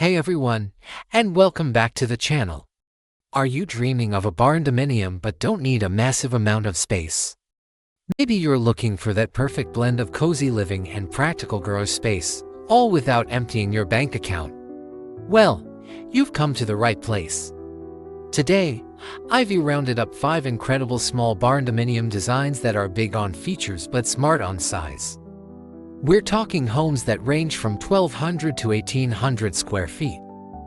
Hey everyone, and welcome back to the channel. Are you dreaming of a barndominium but don't need a massive amount of space? Maybe you're looking for that perfect blend of cozy living and practical garage space, all without emptying your bank account. Well, you've come to the right place. Today, I've rounded up 5 incredible small barndominium designs that are big on features but smart on size. We're talking homes that range from 1,200 to 1,800 square feet,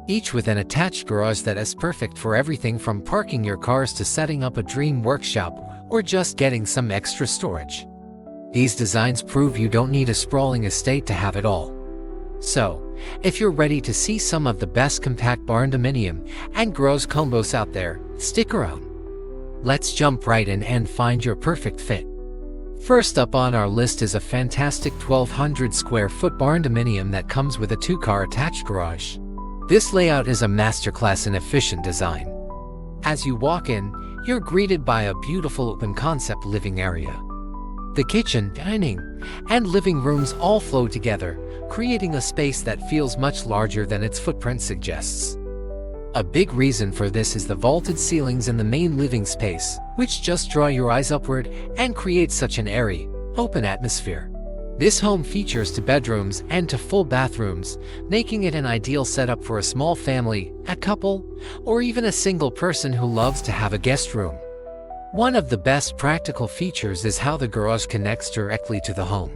each with an attached garage that is perfect for everything from parking your cars to setting up a dream workshop or just getting some extra storage. These designs prove you don't need a sprawling estate to have it all. So, if you're ready to see some of the best compact barndominium and garage combos out there, stick around. Let's jump right in and find your perfect fit. First up on our list is a fantastic 1,200 square foot barndominium that comes with a 2-car attached garage. This layout is a masterclass in efficient design. As you walk in, you're greeted by a beautiful open concept living area. The kitchen, dining, and living rooms all flow together, creating a space that feels much larger than its footprint suggests. A big reason for this is the vaulted ceilings in the main living space, which just draw your eyes upward and create such an airy, open atmosphere. This home features 2 bedrooms and 2 full bathrooms, making it an ideal setup for a small family, a couple, or even a single person who loves to have a guest room. One of the best practical features is how the garage connects directly to the home.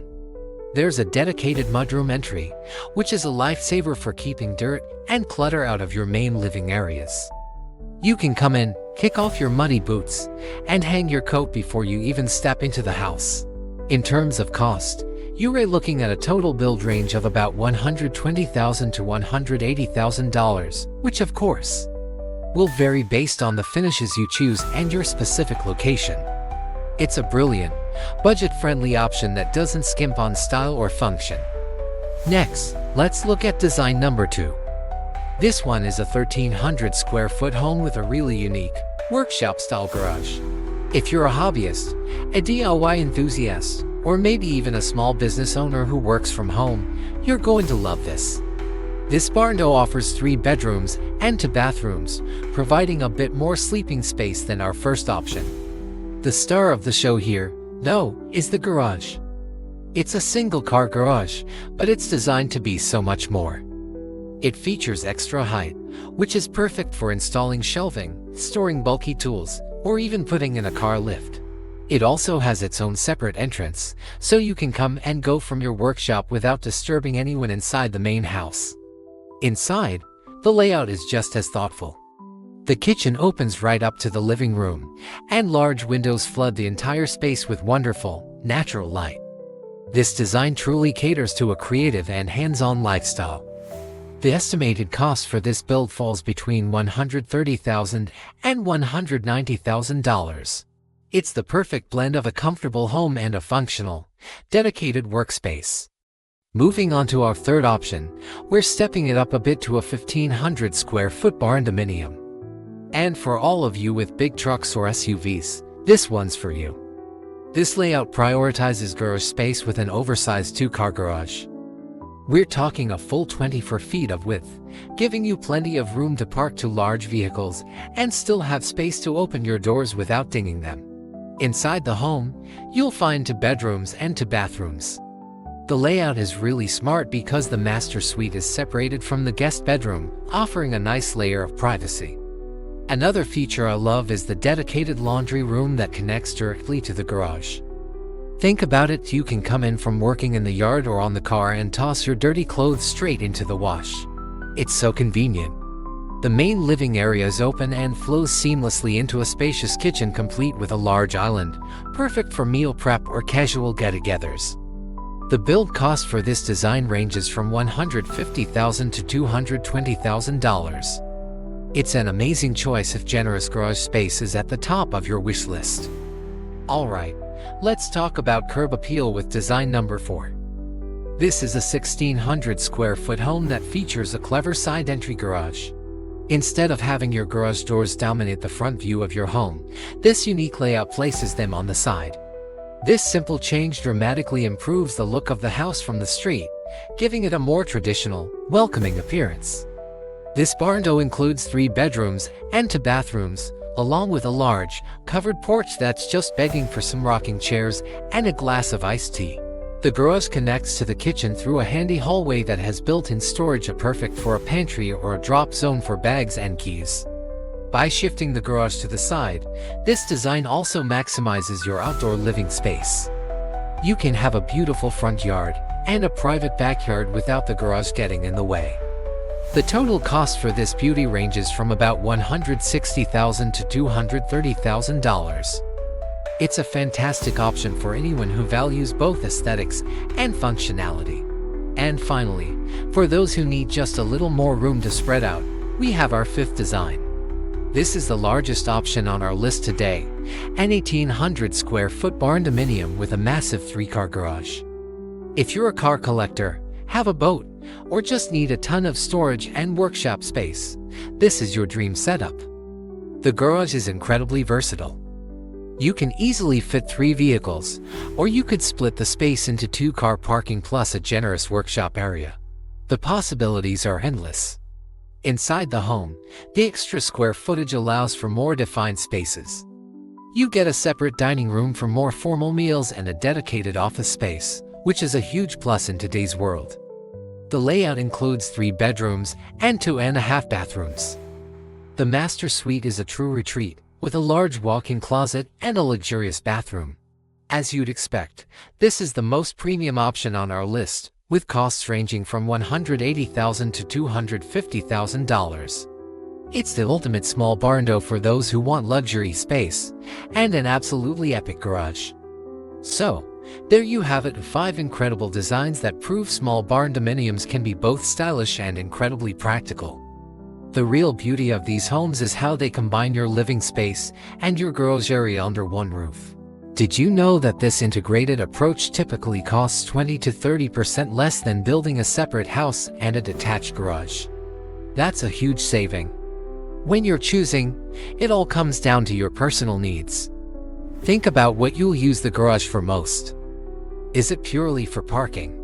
There's a dedicated mudroom entry, which is a lifesaver for keeping dirt and clutter out of your main living areas. You can come in, kick off your muddy boots, and hang your coat before you even step into the house. In terms of cost, you're looking at a total build range of about $120,000 to $180,000, which of course will vary based on the finishes you choose and your specific location. It's a brilliant, budget-friendly option that doesn't skimp on style or function. Next, let's look at design number 2. This one is a 1,300 square foot home with a really unique, workshop-style garage. If you're a hobbyist, a DIY enthusiast, or maybe even a small business owner who works from home, you're going to love this. This barndo offers 3 bedrooms and 2 bathrooms, providing a bit more sleeping space than our first option. The star of the show here, though, is the garage. It's a single-car garage, but it's designed to be so much more. It features extra height, which is perfect for installing shelving, storing bulky tools, or even putting in a car lift. It also has its own separate entrance, so you can come and go from your workshop without disturbing anyone inside the main house. Inside, the layout is just as thoughtful. The kitchen opens right up to the living room, and large windows flood the entire space with wonderful, natural light. This design truly caters to a creative and hands-on lifestyle. The estimated cost for this build falls between $130,000 and $190,000. It's the perfect blend of a comfortable home and a functional, dedicated workspace. Moving on to our third option, we're stepping it up a bit to a 1,500 square foot barndominium. And for all of you with big trucks or SUVs, this one's for you. This layout prioritizes garage space with an oversized 2-car garage. We're talking a full 24 feet of width, giving you plenty of room to park 2 large vehicles and still have space to open your doors without dinging them. Inside the home, you'll find 2 bedrooms and 2 bathrooms. The layout is really smart because the master suite is separated from the guest bedroom, offering a nice layer of privacy. Another feature I love is the dedicated laundry room that connects directly to the garage. Think about it, you can come in from working in the yard or on the car and toss your dirty clothes straight into the wash. It's so convenient. The main living area is open and flows seamlessly into a spacious kitchen complete with a large island, perfect for meal prep or casual get-togethers. The build cost for this design ranges from $150,000 to $220,000. It's an amazing choice if generous garage space is at the top of your wish list. Alright, let's talk about curb appeal with design number 4. This is a 1,600 square foot home that features a clever side entry garage. Instead of having your garage doors dominate the front view of your home, this unique layout places them on the side. This simple change dramatically improves the look of the house from the street, giving it a more traditional, welcoming appearance. This barndo includes 3 bedrooms and 2 bathrooms, along with a large, covered porch that's just begging for some rocking chairs and a glass of iced tea. The garage connects to the kitchen through a handy hallway that has built-in storage, perfect for a pantry or a drop zone for bags and keys. By shifting the garage to the side, this design also maximizes your outdoor living space. You can have a beautiful front yard and a private backyard without the garage getting in the way. The total cost for this beauty ranges from about $160,000 to $230,000. It's a fantastic option for anyone who values both aesthetics and functionality. And finally, for those who need just a little more room to spread out, we have our 5th design. This is the largest option on our list today, an 1,800 square foot barndominium with a massive 3-car garage. If you're a car collector, have a boat, or just need a ton of storage and workshop space, this is your dream setup. The garage is incredibly versatile. You can easily fit 3 vehicles, or you could split the space into 2-car parking plus a generous workshop area. The possibilities are endless. Inside the home, the extra square footage allows for more defined spaces. You get a separate dining room for more formal meals and a dedicated office space, which is a huge plus in today's world. The layout includes 3 bedrooms and 2.5 bathrooms. The master suite is a true retreat, with a large walk-in closet and a luxurious bathroom. As you'd expect, this is the most premium option on our list, with costs ranging from $180,000 to $250,000. It's the ultimate small barndo for those who want luxury space and an absolutely epic garage. So, there you have it, 5 incredible designs that prove small barndominiums can be both stylish and incredibly practical. The real beauty of these homes is how they combine your living space and your garage area under one roof. Did you know that this integrated approach typically costs 20 to 30% less than building a separate house and a detached garage? That's a huge saving. When you're choosing, it all comes down to your personal needs. Think about what you'll use the garage for most. Is it purely for parking?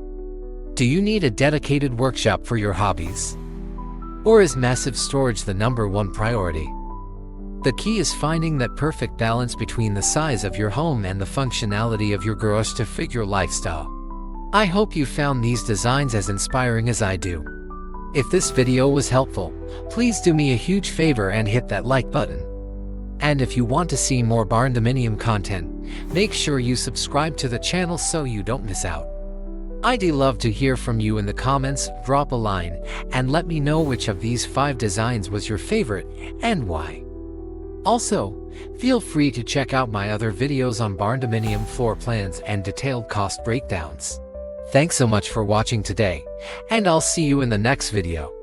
Do you need a dedicated workshop for your hobbies? Or is massive storage the #1 priority? The key is finding that perfect balance between the size of your home and the functionality of your garage to fit your lifestyle. I hope you found these designs as inspiring as I do. If this video was helpful, please do me a huge favor and hit that like button. And if you want to see more barndominium content, make sure you subscribe to the channel so you don't miss out. I'd love to hear from you in the comments. Drop a line and let me know which of these 5 designs was your favorite and why. Also, feel free to check out my other videos on barndominium floor plans and detailed cost breakdowns. Thanks so much for watching today, and I'll see you in the next video.